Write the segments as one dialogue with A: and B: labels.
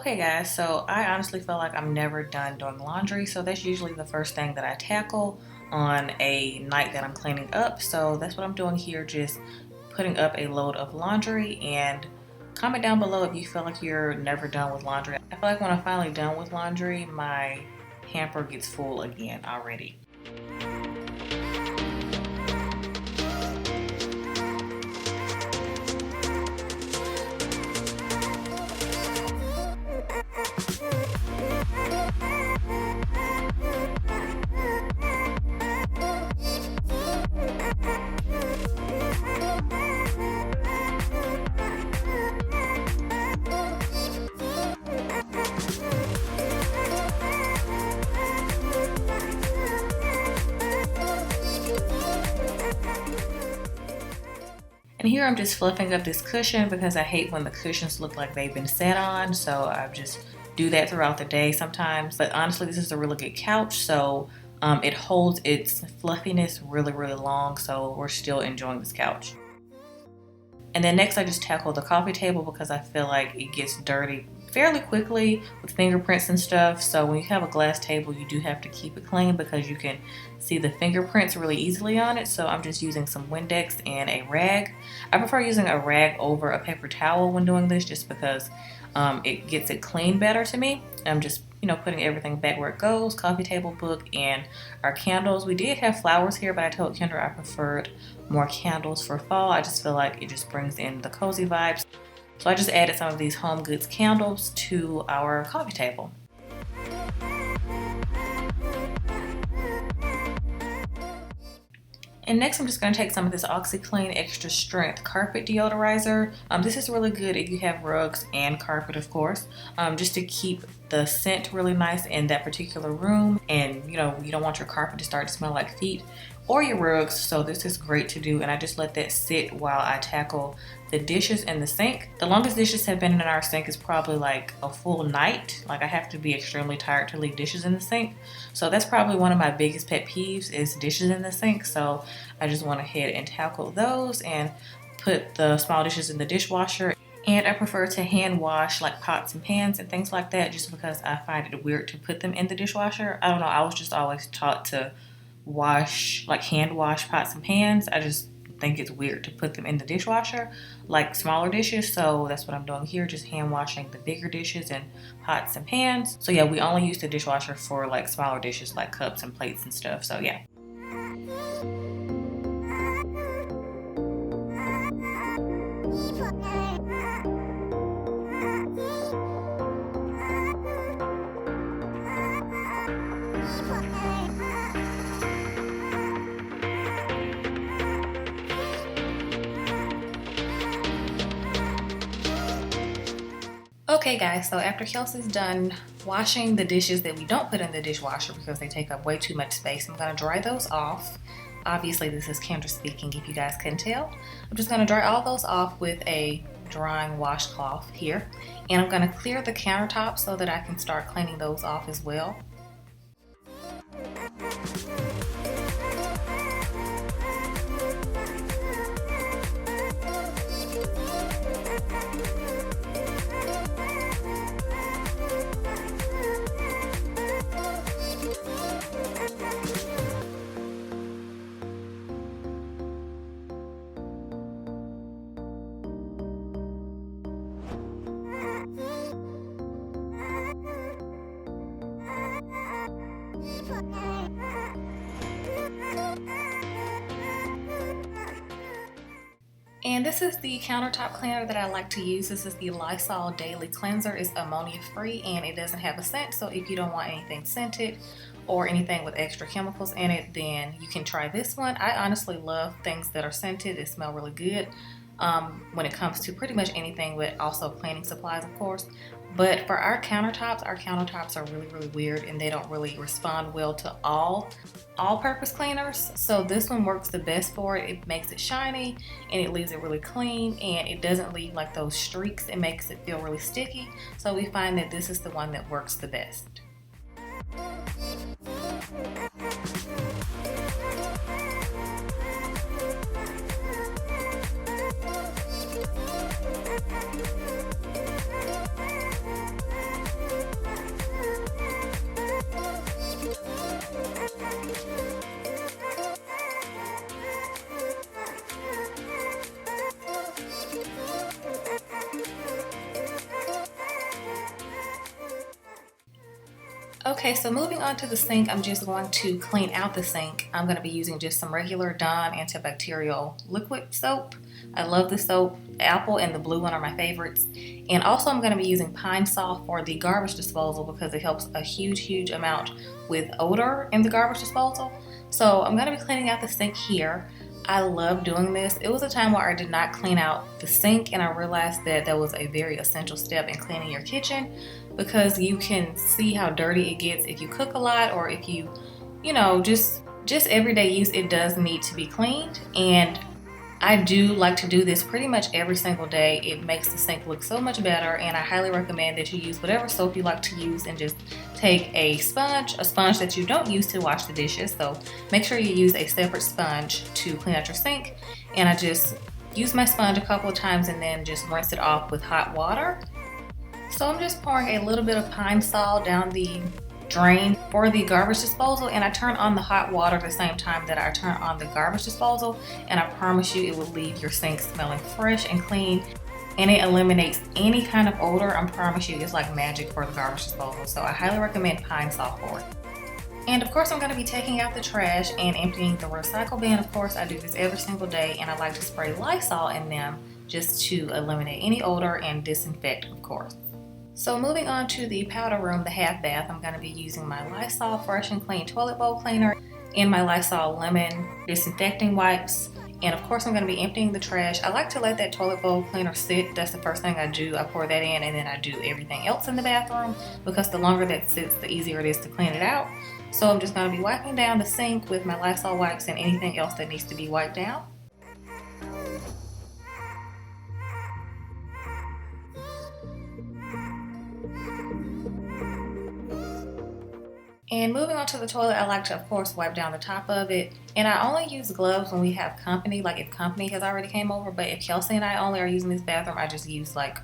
A: Okay guys, so I honestly feel like I'm never done doing laundry, so that's usually the first thing that I tackle on a night that I'm cleaning up. So that's what I'm doing here, just putting up a load of laundry. And comment down below if you feel like you're never done with laundry. I feel like when I'm finally done with laundry, my hamper gets full again already. And here I'm just fluffing up this cushion because I hate when the cushions look like they've been sat on. So I just do that throughout the day sometimes. But honestly, this is a really good couch. So it holds its fluffiness really, really long. So we're still enjoying this couch. And then next I just tackle the coffee table because I feel like it gets dirty fairly quickly with fingerprints and stuff. So when you have a glass table, you do have to keep it clean because you can see the fingerprints really easily on it. So I'm just using some Windex and a rag. I prefer using a rag over a paper towel when doing this just because it gets it clean better to me. I'm just putting everything back where it goes, coffee table, book, and our candles. We did have flowers here, but I told Kendra I preferred more candles for fall. I just feel like it just brings in the cozy vibes. So I just added some of these Home Goods candles to our coffee table. And next I'm just going to take some of this OxiClean Extra Strength Carpet Deodorizer. This is really good if you have rugs and carpet, of course, just to keep the scent really nice in that particular room. And you don't want your carpet to start to smell like feet or your rugs, so this is great to do. And I just let that sit while I tackle the dishes in the sink. The longest dishes have been in our sink is probably like a full night. Like I have to be extremely tired to leave dishes in the sink. So that's probably one of my biggest pet peeves is dishes in the sink. So I just went ahead and tackle those and put the small dishes in the dishwasher. And I prefer to hand wash like pots and pans and things like that just because I find it weird to put them in the dishwasher. I don't know, I was just always taught to hand wash pots and pans. I just think it's weird to put them in the dishwasher like smaller dishes, so that's what I'm doing here, just hand washing the bigger dishes and pots and pans. So yeah, we only use the dishwasher for like smaller dishes like cups and plates and stuff, so yeah. Okay guys, so after Kelsey's done washing the dishes that we don't put in the dishwasher because they take up way too much space, I'm going to dry those off. Obviously this is Kendra speaking if you guys couldn't tell. I'm just going to dry all those off with a drying washcloth here. And I'm going to clear the countertop so that I can start cleaning those off as well. And this is the countertop cleaner that I like to use. This is the Lysol Daily Cleanser. It's ammonia free and it doesn't have a scent. So if you don't want anything scented or anything with extra chemicals in it, then you can try this one. I honestly love things that are scented. They smell really good when it comes to pretty much anything, but also cleaning supplies, of course. But for our countertops are really, really weird and they don't really respond well to all-purpose cleaners. So this one works the best for it. It makes it shiny and it leaves it really clean and it doesn't leave like those streaks. It makes it feel really sticky. So we find that this is the one that works the best. Okay, so moving on to the sink, I'm just going to clean out the sink. I'm going to be using just some regular Dawn antibacterial liquid soap. I love the soap. Apple and the blue one are my favorites. And also I'm going to be using Pine Sol for the garbage disposal because it helps a huge amount with odor in the garbage disposal. So I'm going to be cleaning out the sink here. I love doing this. It was a time where I did not clean out the sink, and I realized that that was a very essential step in cleaning your kitchen because you can see how dirty it gets if you cook a lot, or if you know, just everyday use. It does need to be cleaned, and I do like to do this pretty much every single day. It makes the sink look so much better, and I highly recommend that you use whatever soap you like to use and just take a sponge that you don't use to wash the dishes. So make sure you use a separate sponge to clean out your sink. And I just use my sponge a couple of times and then just rinse it off with hot water. So I'm just pouring a little bit of Pine Sol down the drain for the garbage disposal, and I turn on the hot water at the same time that I turn on the garbage disposal, and I promise you it will leave your sink smelling fresh and clean, and it eliminates any kind of odor. I promise you it's like magic for the garbage disposal. So I highly recommend Pine Sol for it. And of course I'm going to be taking out the trash and emptying the recycle bin. Of course I do this every single day, and I like to spray Lysol in them just to eliminate any odor and disinfect, of course. So moving on to the powder room, the half bath, I'm going to be using my Lysol Fresh and Clean Toilet Bowl Cleaner and my Lysol Lemon Disinfecting Wipes. And of course I'm going to be emptying the trash. I like to let that toilet bowl cleaner sit. That's the first thing I do. I pour that in, and then I do everything else in the bathroom, because the longer that sits, the easier it is to clean it out. So I'm just going to be wiping down the sink with my Lysol wipes and anything else that needs to be wiped down. And moving on to the toilet, I like to, of course, wipe down the top of it. And I only use gloves when we have company, like if company has already came over. But if Kelsey and I only are using this bathroom, I just use, like,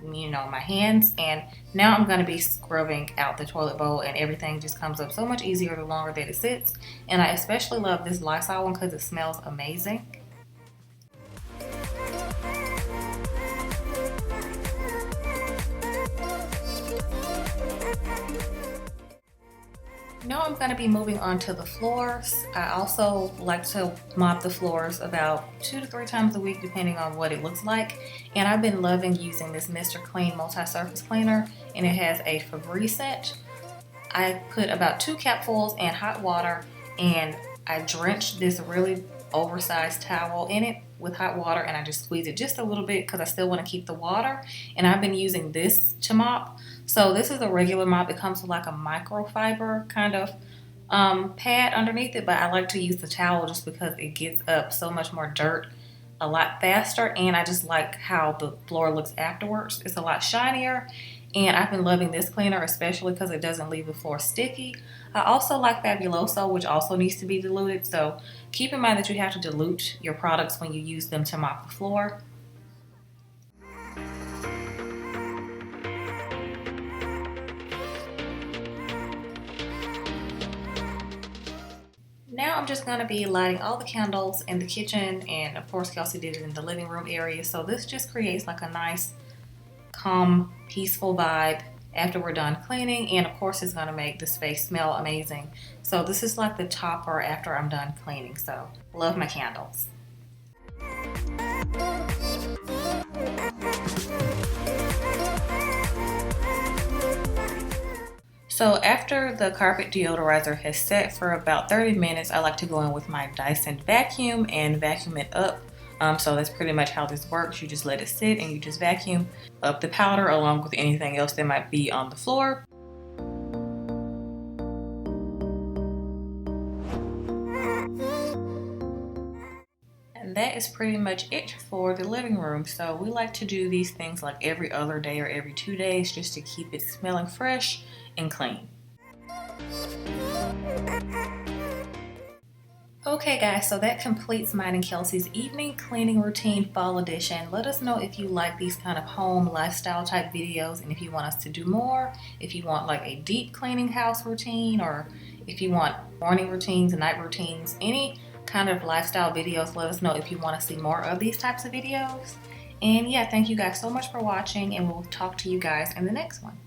A: you know, my hands. And now I'm going to be scrubbing out the toilet bowl, and everything just comes up so much easier the longer that it sits. And I especially love this Lysol one because it smells amazing. Now I'm going to be moving on to the floors. I also like to mop the floors about 2 to 3 times a week depending on what it looks like. And I've been loving using this Mr. Clean multi-surface cleaner, and it has a Febreze scent. I put about 2 capfuls in hot water, and I drench this really oversized towel in it with hot water, and I just squeeze it just a little bit because I still want to keep the water. And I've been using this to mop. So this is a regular mop. It comes with like a microfiber kind of pad underneath it, but I like to use the towel just because it gets up so much more dirt a lot faster, and I just like how the floor looks afterwards. It's a lot shinier, and I've been loving this cleaner especially because it doesn't leave the floor sticky. I also like Fabuloso, which also needs to be diluted, so keep in mind that you have to dilute your products when you use them to mop the floor. Now I'm just going to be lighting all the candles in the kitchen, and of course Kelsey did it in the living room area, so this just creates like a nice, calm, peaceful vibe after we're done cleaning, and of course it's going to make the space smell amazing. So this is like the topper after I'm done cleaning, so love my candles. So after the carpet deodorizer has set for about 30 minutes, I like to go in with my Dyson vacuum and vacuum it up. So that's pretty much how this works. You just let it sit and you just vacuum up the powder along with anything else that might be on the floor. And that is pretty much it for the living room. So we like to do these things like every other day or every 2 days just to keep it smelling fresh and clean. Okay guys, so that completes mine and Kelsey's evening cleaning routine fall edition. Let us know if you like these kind of home lifestyle type videos, and if you want us to do more, if you want like a deep cleaning house routine, or if you want morning routines and night routines, any kind of lifestyle videos. Let us know if you want to see more of these types of videos. And yeah, thank you guys so much for watching, and we'll talk to you guys in the next one.